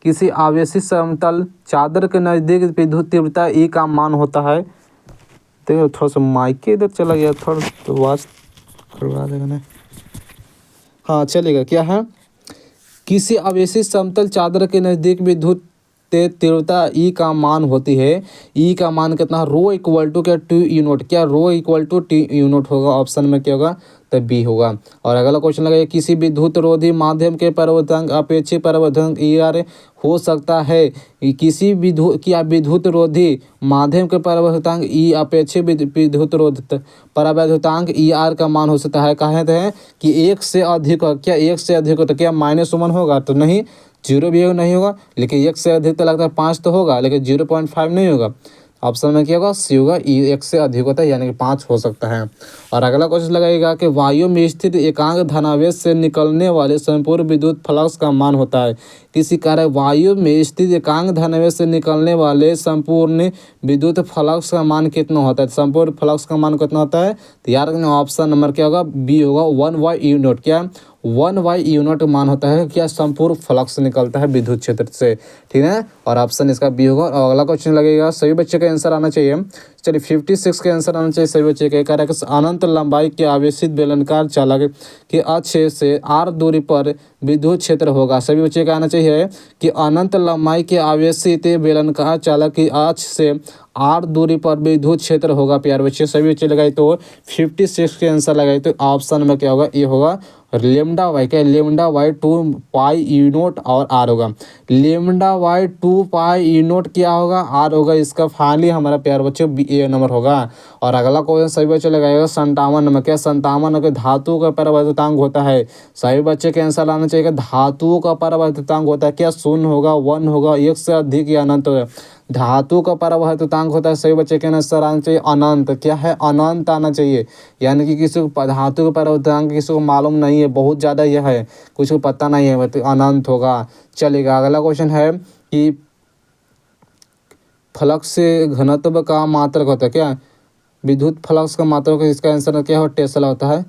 किसी आवेशी समतल चादर के नज़दीक विद्युत तीव्रता ई का मान होता है। देखो थोड़ा सा माइक के इधर चला गया, थोड़ा तो आवाज़ करवा देगा ना। हाँ चलेगा। क्या है, किसी आवेशित समतल चादर के नज़दीक विद्युत तीव्रता ई का मान होती है। ई का मान कितना, रो इक्वल टू क्या, टू यूनिट। क्या रो इक्वल टू टी यूनिट होगा, ऑप्शन में क्या होगा, तो बी होगा। और अगला क्वेश्चन लगाइए, किसी विद्युत रोधी माध्यम के परिवर्तनांक अपेक्षित परिवर्तनांक ई आर हो सकता है। किसी विद्युत रोधी माध्यम के परिवर्तनांक ई अपेक्षित विद्युत रोध परिवर्तनांक ई आर का मान हो सकता है। कहते हैं कि एक से अधिक, क्या एक से अधिक हो तो क्या -1 होगा, तो नहीं, 0 भी नहीं होगा। लेकिन एक से अधिक तो लगता है 5 तो होगा, लेकिन 0.5 नहीं होगा। ऑप्शन में क्या होगा, सी होगा, ई एक से अधिक होता है यानी कि 5 हो सकता है। और अगला क्वेश्चन लगाएगा कि वायु में स्थित एकांक धनावेश से निकलने वाले संपूर्ण विद्युत फ्लक्स का मान होता है। किसी कार्य वायु में स्थित एकांक धनावेश से निकलने वाले संपूर्ण विद्युत फ्लक्स का मान कितना होता है। संपूर्ण फ्लक्स का मान कितना होता है, तो यार ऑप्शन नंबर क्या होगा, बी होगा, 1/u0। क्या 1/u0 मान होता है क्या, संपूर्ण फ्लक्स निकलता है विद्युत क्षेत्र से, ठीक है। और ऑप्शन इसका बी होगा। और अगला क्वेश्चन लगेगा, सभी बच्चे का आंसर आना चाहिए। चलिए 56 का आंसर आना चाहिए सभी बच्चे के। कह रहा है कि अनंत लंबाई के आवेशित बेलनाकार चालक के अक्ष से r दूरी पर विद्युत क्षेत्र होगा। सभी बच्चे का आना चाहिए कि अनंत लंबाई के आवेशित बेलनाकार चालक की अक्ष से r दूरी पर विद्युत क्षेत्र होगा। प्यार बच्चे सभी बच्चे लगाए तो 56 के आंसर लगाए तो ऑप्शन में क्या होगा, ये होगा लेमडा वाई। क्या लेमडा वाई 2πu0 और आर होगा। लेमडा वाई 2πu0 क्या होगा, आर होगा। इसका फाइनली हमारा प्यार बच्चों ए नंबर होगा। और अगला क्वेश्चन सभी बच्चे लगाएगा 57 नंबर। क्या 57 के धातु का परिवर्तनांक होता है। सभी बच्चे के आंसर आना चाहिए, धातुओं का परिवर्तनांक होता है क्या, 0 होगा, 1 होगा, एक से अधिक या अनंत होगा। धातु का परिवर्तनांक होता है, सही बच्चे के आंसर आना चाहिए अनंत। क्या है, अनंत आना चाहिए। यानी कि किसी को धातु का परिवर्तनांक किसी को मालूम नहीं है, बहुत ज़्यादा यह है, कुछ को पता नहीं है, तो अनंत होगा। चलेगा। अगला क्वेश्चन है कि फ्लक्स से घनत्व का मात्रक होता है। क्या विद्युत फ्लक्स का मात्रक, इसका आंसर क्या हो, टेस्ला होता है।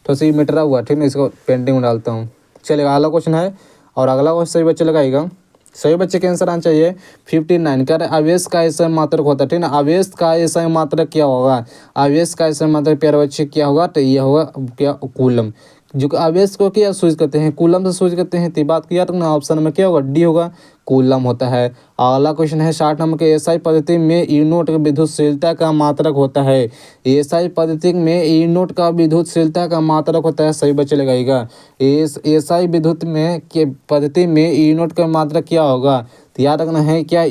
तो सी मीटर हुआ, ठीक है। इसको पेंटिंग में डालता हूँ। चलेगा। अगला क्वेश्चन है, और अगला क्वेश्चन सही बच्चे लगाएगा। सही बच्चे के आंसर आना चाहिए 59। क्या आवेश का ऐसा मात्रक होता है, ठीक है ना। आवेश का ऐसा मात्रक क्या होगा, आवेश का ऐसा मात्रक प्यारे बच्चे क्या होगा, तो ये होगा क्या, कूलम। जो आवेश को क्या सूचित करते हैं, कूलम से सूचित करते हैं। तो बात किया तो ना, ऑप्शन में क्या होगा, डी होगा, कूलम होता है। अगला क्वेश्चन है 60 नंबर के, एसआई पद्धति में यूनिट विद्युतशीलता का मात्रक होता है। एसआई पद्धति में यूनिट का विद्युतशीलता का मात्रक होता है। सही बच्चे लगाइएगा। एसआई विद्युत में के पद्धति में यूनिट का मात्रक क्या होगा, तो याद रखना है क्या,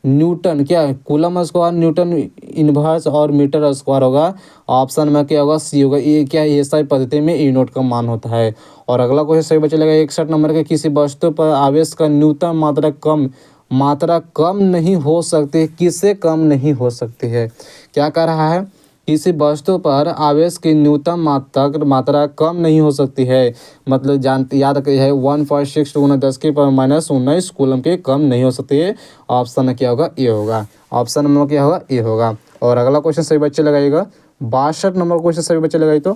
न्यूटन। क्या कूलम स्क्वायर, न्यूटन इनवर्स और मीटर स्क्वायर होगा। ऑप्शन में क्या होगा, सी होगा। ये क्या, एसआई पद्धति में यूनिट का मान होता है। और अगला क्वेश्चन सही बच्चे लगेगा 61 नंबर के, किसी वस्तु पर आवेश का न्यूनतम मात्रा कम नहीं हो सकती। किससे कम नहीं हो सकती है, क्या कह रहा है, किसी वस्तु पर आवेश की न्यूनतम मात्रा कम नहीं हो सकती है। मतलब जानते याद रखिए है 1.6 × 10⁻⁻19 कूलम के कम नहीं हो सकती है। ऑप्शन में क्या होगा, ये होगा। ऑप्शन में क्या होगा, ये होगा। और अगला क्वेश्चन सभी बच्चे लगाइएगा 62 नंबर क्वेश्चन सभी बच्चे लगाइए तो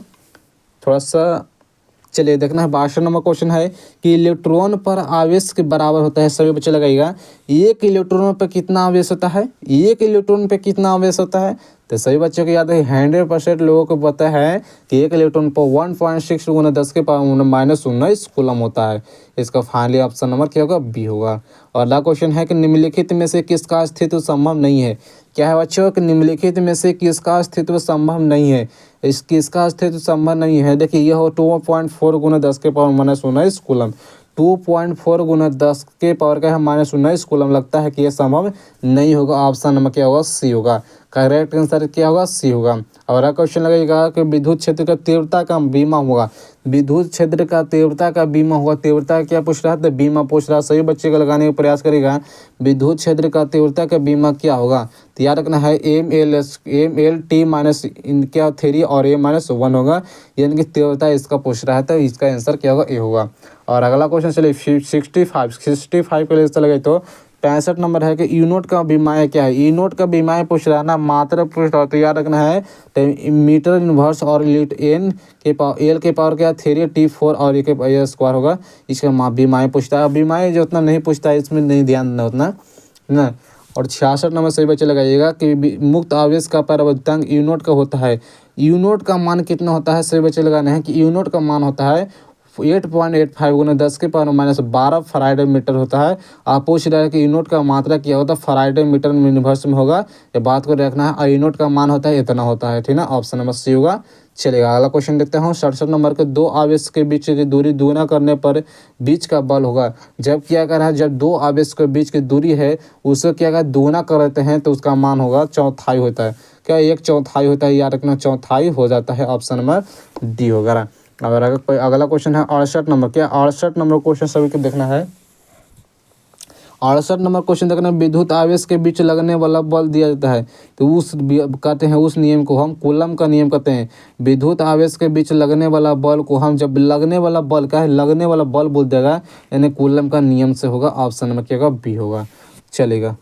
थोड़ा सा। चलिए देखना है 62 नंबर क्वेश्चन है कि इलेक्ट्रॉन पर आवेश के बराबर होता है। सभी बच्चे लगाइएगा, एक इलेक्ट्रॉन पर कितना आवेश होता है, एक इलेक्ट्रॉन पे कितना आवेश होता है। तो सभी बच्चों को याद है 100% लोगों को पता है कि एक इलेक्ट्रॉन पर 1.6 × 10⁻⁻19 कूलम होता है। इसका फाइनली ऑप्शन नंबर क्या होगा, बी होगा। और अगला क्वेश्चन है कि निम्नलिखित में से किसका अस्तित्व संभव नहीं है। क्या है बच्चों कि निम्नलिखित में से किसका अस्तित्व संभव नहीं है। किसका अस्तित्व संभव नहीं है, देखिए यह हो 2.4 × 10⁻⁻19 कूलम। 2.4 × 10 के पावर का है -19 कूलम। लगता है कि यह संभव नहीं होगा। ऑप्शन नंबर क्या होगा, सी होगा। करेक्ट आंसर क्या होगा, सी होगा। और क्वेश्चन लगेगा कि विद्युत क्षेत्र का तीव्रता का बीमा होगा। विद्युत क्षेत्र का तीव्रता का बीमा होगा। तीव्रता क्या पूछ रहा है, तो बीमा पूछ रहा है। सही बच्चे को लगाने का प्रयास करेगा। विद्युत क्षेत्र का तीव्रता का बीमा क्या होगा, तो याद रखना है MLT माइनस क्या 3 और A-1 होगा। यानी कि तीव्रता इसका पूछ रहा है, तो इसका आंसर क्या होगा, ए होगा। और अगला क्वेश्चन चलिए 65 के लिए लगे तो 65 नंबर है कि यूनिट का बीमाय क्या है। यूनिट का बीमाय पूछ रहा है ना, मात्रा पूछ रहा है, तो याद रखना है तो मीटर इनवर्स और एन के पावर एल के पावर क्या 3T4 और ए के स्क्वायर होगा। इसका बीमाय पूछता है। बीमाय जो उतना नहीं पूछता है, इसमें नहीं ध्यान देना उतना ना। और 66 नंबर सही बच्चे लगाइएगा कि मुक्त आवेश का परावर्तनांक यू नॉट का होता है। यू नॉट का मान कितना होता है, सही बच्चे लगाना है कि यू नॉट का मान होता है 8.85 गुना 10⁻⁻12 फराइडे मीटर होता है। आप पूछ रहे हैं कि यूनिट का मात्रा क्या होता है, फराइडे मीटर यूनिवर्स में होगा, ये बात को रखना है। और यूनिट का मान होता है इतना होता है, ठीक ना। ऑप्शन नंबर सी होगा। चलेगा अगला क्वेश्चन देखते हैं। 67 नंबर के दो आवेश के बीच की दूरी दुगुना करने पर बीच का बल होगा। जब क्या कर रहा है, जब दो आवेश के बीच की दूरी है उसको क्या कर दुगुना कर देते हैं तो उसका मान होगा चौथाई होता है। क्या 1/4 होता है, याद रखना चौथाई हो जाता है। ऑप्शन नंबर डी होगा। अगर कोई अगला क्वेश्चन है 68 नंबर, क्या 68 नंबर क्वेश्चन सभी को देखना है। 68 नंबर क्वेश्चन देखना, विद्युत आवेश के बीच लगने वाला बल दिया जाता है तो उस कहते हैं, उस नियम को हम कूलम का नियम कहते हैं। विद्युत आवेश के बीच लगने वाला बल को हम, जब लगने वाला बल क्या है, लगने वाला बल बोल देगा, यानी कूलम का नियम से होगा। ऑप्शन नंबर क्या होगा, बी होगा। चलेगा।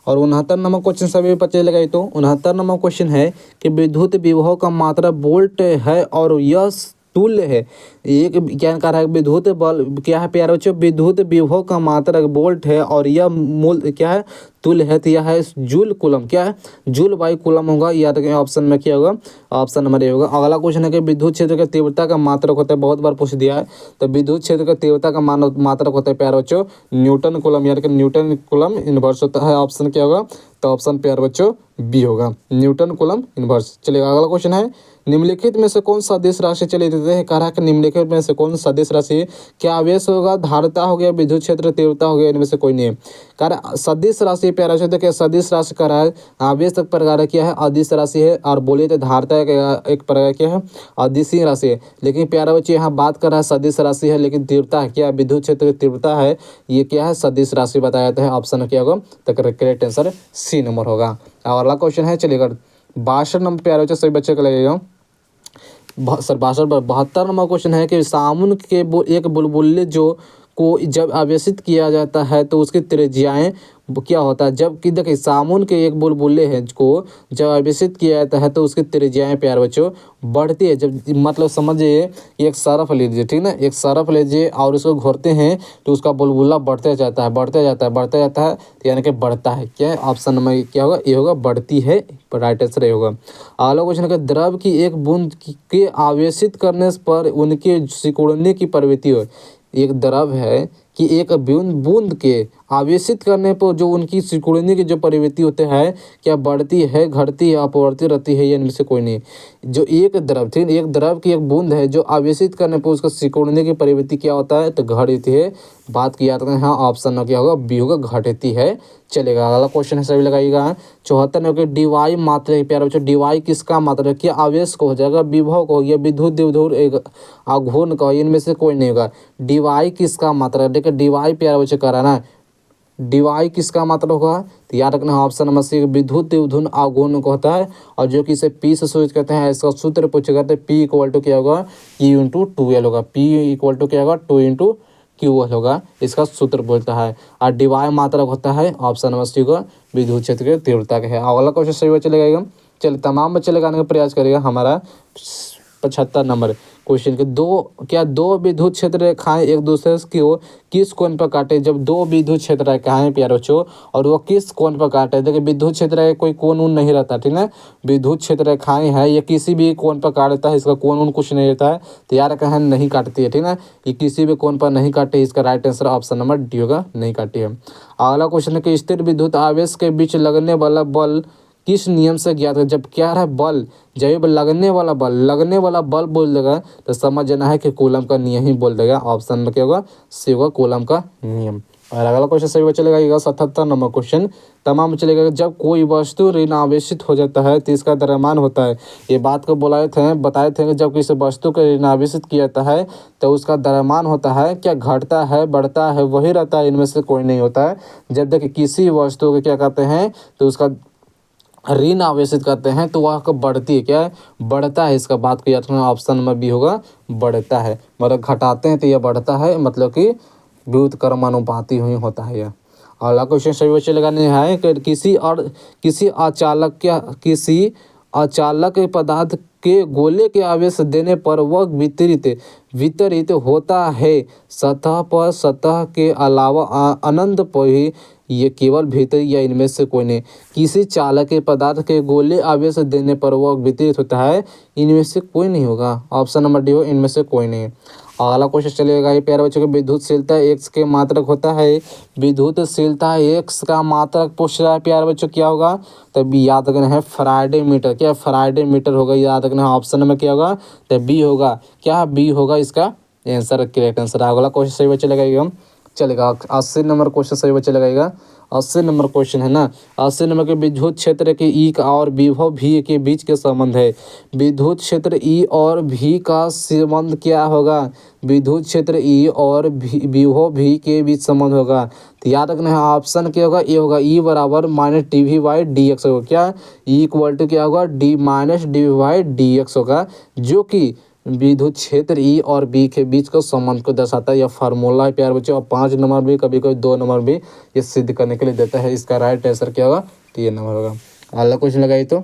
और 69 नंबर क्वेश्चन सभी बच्चे लगाए तो 69 नंबर क्वेश्चन है कि विद्युत विभव का मात्रा वोल्ट है और यह तुल्य है। एक क्या कह रहा है, विद्युत बल क्या है प्यारे बच्चों, विद्युत विभव का मात्रा वोल्ट है और यह मूल क्या है, तुल्य है। तो यह है जूल कूलम, क्या है, जूल बाई कूलम होगा। याद रखें ऑप्शन में क्या होगा, ऑप्शन नंबर ए होगा। अगला क्वेश्चन है कि विद्युत क्षेत्र की तीव्रता का मात्रक होता है, बहुत बार पूछ दिया है। तो विद्युत क्षेत्र की तीव्रता का मात्रक होता है प्यारे बच्चों न्यूटन कूलम, याद रखें न्यूटन कूलम इनवर्स होता है। ऑप्शन क्या होगा, तो ऑप्शन प्यारे बच्चों बी होगा, न्यूटन कूलम इनवर्स। चलिएगा अगला क्वेश्चन है, निम्नलिखित में से कौन सदिश राशि चलिए देते हैं। कह रहा है कि निम्नलिखित में से कौन सदिश राशि, क्या आवेश होगा, धारिता हो गया, विद्युत क्षेत्र तीव्रता हो गया, इनमें से कोई नहीं है। कह रहा है सदिश राशि प्यारा बच्चों, क्या सदिश राशि कह रहा है, आवेश एक प्रकार क्या है, अदिश राशि है, और बोलिए तो धारिता एक प्रकार क्या है, अदिशीय राशि है। लेकिन प्यारा बच्चों यहाँ बात कर रहा है सदिश राशि है, लेकिन तीव्रता है क्या, विद्युत क्षेत्र की तीव्रता है, ये क्या है, सदिश राशि बताया जाता है। ऑप्शन क्या होगा, तो करेक्ट आंसर सी नंबर होगा। और अगला क्वेश्चन है, चलिएगा 62 नंबर प्यारे बच्चों सभी बच्चे को लगेगा। सर 72 नंबर क्वेश्चन है कि सामुन के एक बुलबुले जो को जब आवेशित किया जाता है तो उसकी त्रिज्याएं क्या होता है। जब कि देखिए सामुन के एक बुलबुले हैं को जब आवेशित किया जाता है तो उसकी त्रिज्याएं प्यारे बच्चों बढ़ती है। जब मतलब समझिए एक सरफ लीजिए, ठीक ना, एक सरफ लीजिए और उसको घोरते हैं तो उसका बुलबुला बढ़ते जाता है, बढ़ते जाता है, बढ़ते जाता है, तो यानी कि बढ़ता है। क्या है, ऑप्शन नंबर क्या होगा, ये होगा, बढ़ती है, राइट आंसर ये होगा। अगला क्वेश्चन है, द्रव की एक बूंद के आवेशित करने पर उनके सिकुड़ने की प्रवृत्ति हो। एक द्रव है कि एक बूंद बूंद के आवेशित करने पर जो उनकी सिकुड़ने की जो प्रवृत्ति होते हैं, क्या बढ़ती है, घटती है, अपवर्ती रहती है, या इनमें से कोई नहीं। जो एक द्रव थी, एक द्रव की एक बूंद है जो आवेशित करने पर उसका सिकुड़ने की प्रवृत्ति क्या होता है, तो घटती है। बात किया था, हाँ ऑप्शन में क्या होगा, बी होगा, घटती है। चलेगा अगला क्वेश्चन है सभी लगाइएगा। 74 नंबर के डीवाई मात्रा प्यारे बच्चों, डीवाई किसका मात्रा, क्या आवेश को हो जाएगा, विभव को हो गया, विद्युत द्विध्रुव एक आघूर्ण का, इनमें से कोई नहीं होगा। डीवाई किसका मात्रा, देखिए डीवाई प्यारे बच्चों कह रहा है ना, डीवाई किसका मात्रा होगा, तो याद रखना ऑप्शन नंबर सी, विद्युत द्विध्रुव आघूर्ण को होता है। और जो कि इसे पी से सूचित करते हैं, इसका सूत्र पूछे करते हैं, पी इक्वल टू क्या होगा, क्यू इंटू टू एल होगा, पी इक्वल टू क्या होगा, 2 × QL होगा, इसका सूत्र बोलता है। और डीवाई मात्रक होता है, ऑप्शन नंबर सी होगा, विद्युत क्षेत्र की तीव्रता का है। अगला क्वेश्चन सही बच्चे लगाएगा। चलिए तमाम बच्चे लगाने का प्रयास करेगा। हमारा 75 नंबर क्वेश्चन के दो विद्युत क्षेत्र रेखाएं एक दूसरे की किस कोण पर काटे। जब दो विद्युत क्षेत्र रेखाएं प्यारे बच्चों और वो किस कोण पर काटे, देखिए विद्युत क्षेत्र है कोई कोण उन नहीं रहता, ठीक है, विद्युत क्षेत्र रेखाएं है, ये किसी भी कोण पर काटता है, इसका कोण उन कुछ नहीं रहता है, तो यार कहें नहीं काटती है, ठीक है, ये किसी भी कोण पर नहीं काटे, इसका right answer option number D होगा, नहीं काटी है। अगला क्वेश्चन है कि स्थिर विद्युत आवेश के बीच लगने वाला बल किस नियम से ज्ञात है। जब क्या है बल, जब लगने वाला बल बोल देगा तो समझ जाना है कि कूलम का नियम ही बोल देगा। ऑप्शन में क्या होगा, सी होगा, कूलम का नियम। और अगला क्वेश्चन सही चलेगा 77 नंबर क्वेश्चन तमाम चलेगा। जब कोई वस्तु ऋण आवेशित हो जाता है तो इसका द्रव्यमान होता है। ये बात को बताए थे कि जब किसी वस्तु को ऋण आवेशित किया जाता है तो उसका द्रव्यमान होता है, क्या घटता है, बढ़ता है, वही रहता है, इनमें से कोई नहीं होता है। जब देखिए किसी वस्तु को क्या कहते हैं तो उसका ऋण आवेशित करते हैं तो वह कब बढ़ती है, क्या है, बढ़ता है, इसका बात को याद रखना, ऑप्शन नंबर बी होगा, बढ़ता है। मतलब घटाते हैं तो यह बढ़ता है, मतलब कि व्युत्क्रमानुपाती ही होता है यह। अगला क्वेश्चन सभी बच्चे लगाने हैं कि किसी अचालक पदार्थ के गोले के आवेश देने पर वह वितरित होता है सतह पर, सतह के अलावा अनंत पर ही, ये केवल भीतर या इनमें से कोई नहीं। किसी चालक के पदार्थ के गोले आवेश देने पर वह वितरित होता है, इनमें से कोई नहीं होगा। ऑप्शन नंबर डी हो, इनमें से कोई नहीं। अगला क्वेश्चन चलेगा ये प्यारे बच्चों को, विद्युतशीलता एक्स के मात्रक होता है। विद्युतशीलता एक्स का मात्रक पूछ रहा है प्यारे बच्चों, क्या होगा? तब याद रखना है फ्राइडे मीटर। क्या फ्राइडे मीटर होगा, याद रखना है। ऑप्शन में क्या होगा? तब बी होगा। क्या बी होगा इसका आंसर, करेक्ट आंसर। अगला क्वेश्चन सही बच्चे लगाएगा, चलेगा 80 नंबर क्वेश्चन सही बच्चे लगाएगा। 80 नंबर क्वेश्चन है ना। 80 नंबर के विद्युत क्षेत्र के ई का और विभव भी के बीच के संबंध है। विद्युत क्षेत्र ई और भी का संबंध क्या होगा? विद्युत क्षेत्र ई और विभव भी के बीच संबंध होगा। तो याद रखना है ऑप्शन क्या होगा? ये होगा ई बराबर minus D V by D X होगा। क्या ई इक्वल टू क्या होगा? D minus D V by D X होगा, जो कि विद्युत क्षेत्र ई और बी के बीच का संबंध को दर्शाता है। यह फार्मूला है प्यारे बच्चों। और 5 नंबर भी, कभी कभी 2 नंबर भी ये सिद्ध करने के लिए देता है। इसका राइट आंसर क्या होगा? तो ये नंबर होगा। अगला क्वेश्चन लगाइए तो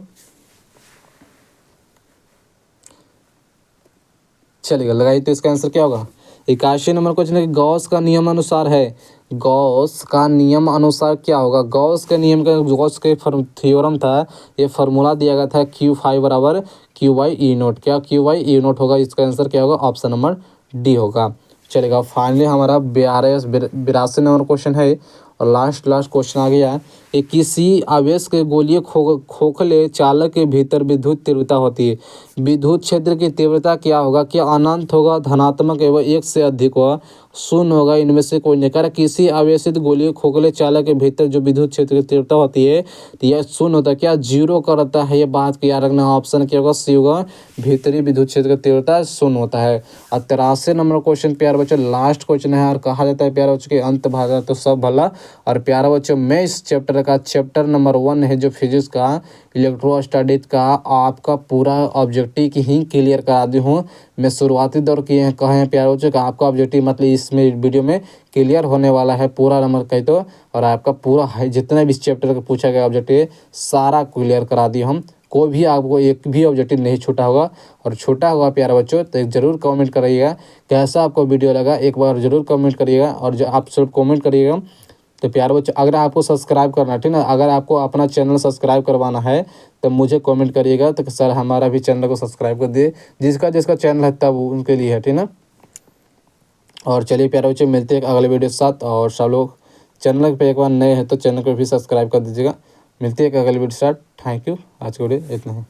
चलेगा, लगाइए तो इसका आंसर क्या होगा? 81 नंबर क्वेश्चन है, गॉस का नियम अनुसार है। गॉस का नियम अनुसार क्या होगा? गॉस के नियम का, गॉस के थ्योरम था, ये फार्मूला दिया गया था Q5 बराबर क्यू बाई ई नोट। क्या क्यू बाई ई नोट होगा? इसका आंसर क्या होगा? ऑप्शन नंबर डी होगा। चलेगा, फाइनली हमारा 82 नंबर क्वेश्चन है और लास्ट क्वेश्चन आ गया कि किसी आवेश के गोलीय खोखले चालक के भीतर विद्युत तीव्रता होती है। विद्युत क्षेत्र की तीव्रता क्या होगा? क्या अनंत होगा, धनात्मक एवं 1 से अधिक होगा, शून्य होगा, इनमें से कोई नहीं। कर किसी आवेशित गोलीय खोखले चालक के भीतर जो विद्युत क्षेत्र की तीव्रता होती है, तो यह शून्य होता है। क्या जीरो का रहता है? ये बात को याद रखना। ऑप्शन क्या होगा? सी होगा, भीतरी विद्युत क्षेत्र की तीव्रता शून्य होता है। और 83 नंबर क्वेश्चन प्यारे बच्चों लास्ट क्वेश्चन है और कहा जाता है प्यारे बच्चों के अंत भागा तो सब भला। और प्यारे बच्चों मैं इस चैप्टर नंबर 1 है जो फिजिक्स का इलेक्ट्रोस्टैटिक्स का आपका पूरा ऑब्जेक्टिव की ही क्लियर करा दी हूँ। मैं शुरुआती दौर किए हैं कहे हैं प्यारे बच्चों का आपका ऑब्जेक्टिव मतलब इसमें वीडियो में क्लियर होने वाला है पूरा नंबर कही तो। और आपका पूरा है जितना भी इस चैप्टर का पूछा गया ऑब्जेक्टिव सारा क्लियर करा दिए हम। कोई भी आपको एक भी ऑब्जेक्टिव नहीं छूटा होगा। और छोटा होगा प्यारे बच्चों तो ज़रूर कमेंट करिएगा कैसा आपको वीडियो लगा, एक बार ज़रूर कमेंट करिएगा। और जो आप सब कमेंट करिएगा तो प्यारे बच्चों अगर आपको सब्सक्राइब करना है, ठीक ना, अगर आपको अपना चैनल सब्सक्राइब करवाना है तो मुझे कमेंट करिएगा तो सर हमारा भी चैनल को सब्सक्राइब कर दिए। जिसका चैनल है तब उनके लिए है, ठीक ना। और चलिए प्यारे बच्चों मिलते हैं अगले वीडियो के साथ। और सब लोग चैनल पे एक बार नए हैं तो चैनल को भी सब्सक्राइब कर दीजिएगा। मिलते हैं अगले वीडियो के साथ। Thank you. आज के वीडियो इतना है।